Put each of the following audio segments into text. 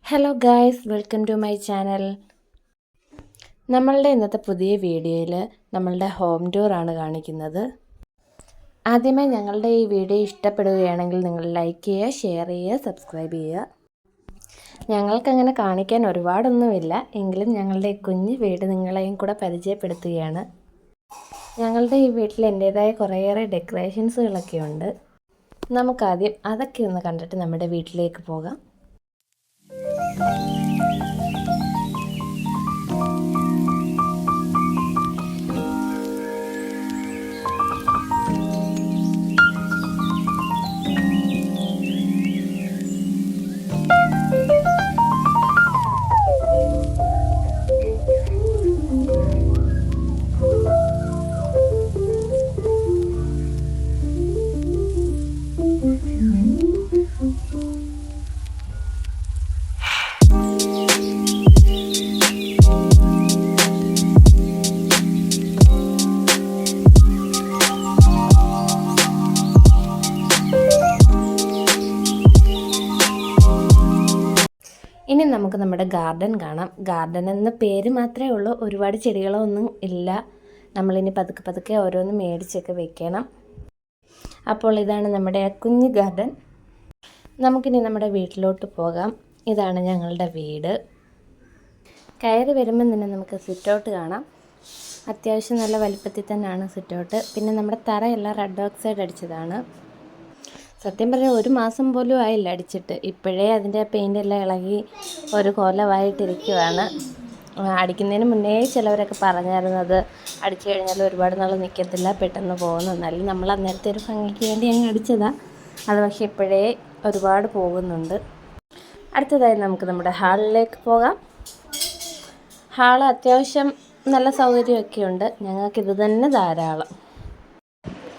Hello guys, welcome to my channel. നമ്മളുടെ ഇന്നത്തെ പുതിയ വീഡിയോയിൽ നമ്മളുടെ ഹോം ടൂറാണ് കാണിക്കുന്നത്. ആദ്യമേ ഞങ്ങളുടെ ഈ വീഡിയോ ഇഷ്ടപ്പെടുകയാണെങ്കിൽ നിങ്ങൾ ലൈക്ക് ചെയ്യുക, ഷെയർ ചെയ്യുക, സബ്സ്ക്രൈബ് ചെയ്യുക. ഞങ്ങൾക്കങ്ങനെ കാണിക്കാൻ ഒരുപാടൊന്നുമില്ല, എങ്കിലും ഞങ്ങളുടെ ഈ കുഞ്ഞ് വീട് നിങ്ങളെയും കൂടെ പരിചയപ്പെടുത്തുകയാണ്. ഞങ്ങളുടെ ഈ വീട്ടിൽ എൻ്റേതായ കുറേയേറെ ഡെക്കറേഷൻസുകളൊക്കെ ഉണ്ട്. നമുക്കാദ്യം അതൊക്കെ ഒന്ന് കണ്ടിട്ട് നമ്മുടെ വീട്ടിലേക്ക് പോകാം. ഇനി നമുക്ക് നമ്മുടെ ഗാർഡൻ കാണാം. ഗാർഡൻ എന്ന പേര് മാത്രമേ ഉള്ളൂ, ഒരുപാട് ചെടികളൊന്നും ഇല്ല. നമ്മളിനി പതുക്കെ പതുക്കെ ഓരോന്ന് മേടിച്ചൊക്കെ വെക്കണം. അപ്പോൾ ഇതാണ് നമ്മുടെ കുഞ്ഞ് ഗാർഡൻ. നമുക്കിനി നമ്മുടെ വീട്ടിലോട്ട് പോകാം. ഇതാണ് ഞങ്ങളുടെ വീട്. കയറി വരുമ്പം തന്നെ നമുക്ക് സിറ്റൗട്ട് കാണാം. അത്യാവശ്യം നല്ല വലിപ്പത്തിൽ തന്നെയാണ് സിറ്റൗട്ട്. പിന്നെ നമ്മുടെ തറയെല്ലാം റെഡ് ഓക്സൈഡ് അടിച്ചതാണ്. സത്യം പറഞ്ഞാൽ 1 മാസം പോലും ആയില്ല അടിച്ചിട്ട്. ഇപ്പോഴേ അതിൻ്റെ പെയിൻ്റ് എല്ലാം ഇളകി ഒരു കൊലമായിട്ടിരിക്കുവാണ്. അടിക്കുന്നതിന് മുന്നേ ചിലവരൊക്കെ പറഞ്ഞായിരുന്നു അത് അടിച്ചു കഴിഞ്ഞാൽ ഒരുപാട് നാൾ നിൽക്കത്തില്ല, പെട്ടെന്ന് പോകുന്നു. എന്നാലും നമ്മൾ അന്നേരത്തെ ഒരു ഭംഗിക്ക് വേണ്ടി അങ്ങ് അടിച്ചതാണ്. അത് പക്ഷേ ഇപ്പോഴേ ഒരുപാട് പോകുന്നുണ്ട്. അടുത്തതായി നമുക്ക് നമ്മുടെ ഹാളിലേക്ക് പോകാം. ഹാൾ അത്യാവശ്യം നല്ല സൗകര്യമൊക്കെ ഉണ്ട്. ഞങ്ങൾക്കിത് തന്നെ ധാരാളം.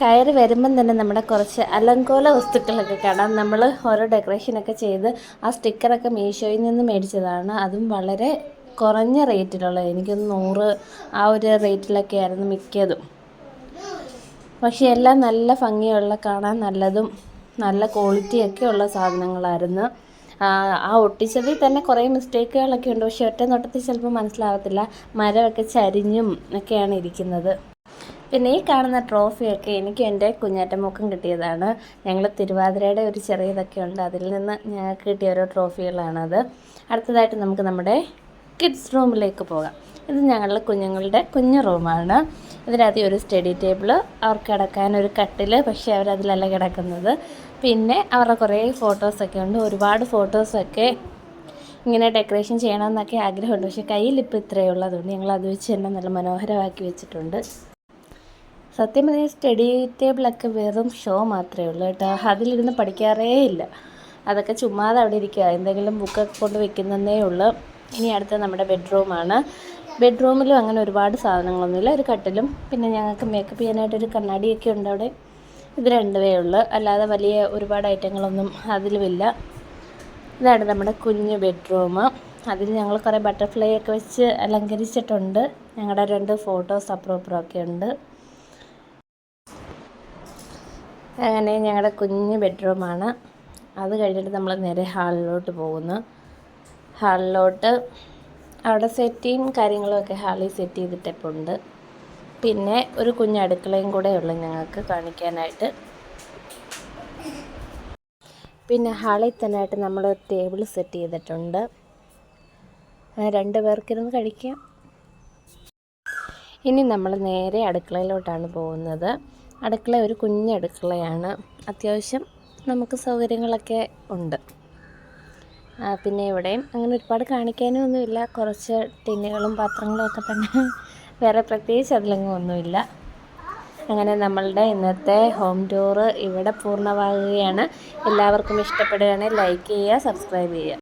കയറി വരുമ്പം തന്നെ നമ്മുടെ കുറച്ച് അലങ്കോല വസ്തുക്കളൊക്കെ കാണാം. നമ്മൾ ഓരോ ഡെക്കറേഷനൊക്കെ ചെയ്ത് ആ സ്റ്റിക്കറൊക്കെ മീഷോയിൽ നിന്ന് മേടിച്ചതാണ്. അതും വളരെ കുറഞ്ഞ റേറ്റിലുള്ള, എനിക്കൊന്ന് 100 ആ ഒരു റേറ്റിലൊക്കെ ആയിരുന്നു മിക്കതും. പക്ഷേ എല്ലാം നല്ല ഭംഗിയുള്ള, കാണാൻ നല്ലതും നല്ല ക്വാളിറ്റിയൊക്കെ ഉള്ള സാധനങ്ങളായിരുന്നു. ആ ഒട്ടിച്ചതിൽ തന്നെ കുറേ മിസ്റ്റേക്കുകളൊക്കെ ഉണ്ട്. പക്ഷേ ഒറ്റ നോട്ടത്തിൽ ചിലപ്പോൾ മനസ്സിലാവത്തില്ല. മരമൊക്കെ ചരിഞ്ഞും ഒക്കെയാണ് ഇരിക്കുന്നത്. പിന്നെ ഈ കാണുന്ന ട്രോഫിയൊക്കെ എനിക്ക് എൻ്റെ കുഞ്ഞാറ്റമ്മക്കും കിട്ടിയതാണ്. ഞങ്ങൾ തിരുവാതിരയുടെ ഒരു ചെറിയതൊക്കെ ഉണ്ട്, അതിൽ നിന്ന് ഞങ്ങൾക്ക് കിട്ടിയ ഓരോ ട്രോഫികളാണത്. അടുത്തതായിട്ട് നമുക്ക് നമ്മുടെ കിഡ്സ് റൂമിലേക്ക് പോകാം. ഇത് ഞങ്ങളുടെ കുഞ്ഞുങ്ങളുടെ കുഞ്ഞു റൂമാണ്. ഇതിനകത്ത് ഒരു സ്റ്റഡി ടേബിൾ, അവർക്ക് കിടക്കാൻ ഒരു കട്ടിൽ, പക്ഷേ അവരതിലല്ല കിടക്കുന്നത്. പിന്നെ അവരുടെ കുറേ ഫോട്ടോസൊക്കെ ഉണ്ട്. ഒരുപാട് ഫോട്ടോസൊക്കെ ഇങ്ങനെ ഡെക്കറേഷൻ ചെയ്യണമെന്നൊക്കെ ആഗ്രഹമുണ്ട്. പക്ഷേ കയ്യിലിപ്പോൾ ഇത്രയേ ഉള്ളതുകൊണ്ട് ഞങ്ങൾ അത് വെച്ച് തന്നെ നല്ല മനോഹരമാക്കി വെച്ചിട്ടുണ്ട്. സത്യം പറഞ്ഞാൽ സ്റ്റഡി ടേബിളൊക്കെ വെറും ഷോ മാത്രമേ ഉള്ളൂ കേട്ടോ. അതിലിരുന്ന് പഠിക്കാറേ ഇല്ല. അതൊക്കെ ചുമ്മാതെ അവിടെ ഇരിക്കുക, എന്തെങ്കിലും ബുക്കൊക്കെ കൊണ്ട് വെക്കുന്നതേ ഉള്ളൂ. ഇനി അടുത്ത നമ്മുടെ ബെഡ്റൂമാണ്. ബെഡ്റൂമിലും അങ്ങനെ ഒരുപാട് സാധനങ്ങളൊന്നുമില്ല. ഒരു കട്ടിലും പിന്നെ ഞങ്ങൾക്ക് മേക്കപ്പ് ചെയ്യാനായിട്ടൊരു കണ്ണാടിയൊക്കെ ഉണ്ട് അവിടെ. ഇത് രണ്ടുമേ ഉള്ളൂ, അല്ലാതെ വലിയ ഒരുപാട് ഐറ്റങ്ങളൊന്നും അതിലുമില്ല. ഇതാണ് നമ്മുടെ കുഞ്ഞ് ബെഡ്റൂം. അതിൽ ഞങ്ങൾ കുറേ ബട്ടർഫ്ലൈ ഒക്കെ വെച്ച് അലങ്കരിച്ചിട്ടുണ്ട്. ഞങ്ങളുടെ 2 ഫോട്ടോസ് അപ്പുറം ഇപ്പുറമൊക്കെ ഉണ്ട്. അങ്ങനെ ഞങ്ങളുടെ കുഞ്ഞ് ബെഡ്റൂമാണ്. അത് കഴിഞ്ഞിട്ട് നമ്മൾ നേരെ ഹാളിലോട്ട് പോകുന്നു. ഹാളിലോട്ട് അവിടെ സെറ്റിയും കാര്യങ്ങളുമൊക്കെ ഹാളിൽ സെറ്റ് ചെയ്തിട്ടുണ്ട്. പിന്നെ ഒരു കുഞ്ഞ് അടുക്കളയും കൂടെ ഉള്ളു ഞങ്ങൾക്ക് കാണിക്കാനായിട്ട്. പിന്നെ ഹാളിൽ തന്നെ ആയിട്ട് നമ്മളൊരു ടേബിൾ സെറ്റ് ചെയ്തിട്ടുണ്ട്. 2 പേർക്കിരുന്ന് കഴിക്കാം. ഇനി നമ്മൾ നേരെ അടുക്കളയിലോട്ടാണ് പോകുന്നത്. അടുക്കള ഒരു കുഞ്ഞ് അടുക്കളയാണ്. അത്യാവശ്യം നമുക്ക് സൗകര്യങ്ങളൊക്കെ ഉണ്ട്. പിന്നെ ഇവിടെയും അങ്ങനെ ഒരുപാട് കാണിക്കാനും ഒന്നുമില്ല. കുറച്ച് ടിന്നുകളും പാത്രങ്ങളും ഒക്കെ തന്നെ, വേറെ പ്രത്യേകിച്ച് അതിലൊന്നും ഒന്നുമില്ല. അങ്ങനെ നമ്മളുടെ ഇന്നത്തെ ഹോം ടൂറ് ഇവിടെ പൂർണ്ണമാകുകയാണ്. എല്ലാവർക്കും ഇഷ്ടപ്പെടുകയാണെങ്കിൽ ലൈക്ക് ചെയ്യുക, സബ്സ്ക്രൈബ് ചെയ്യുക.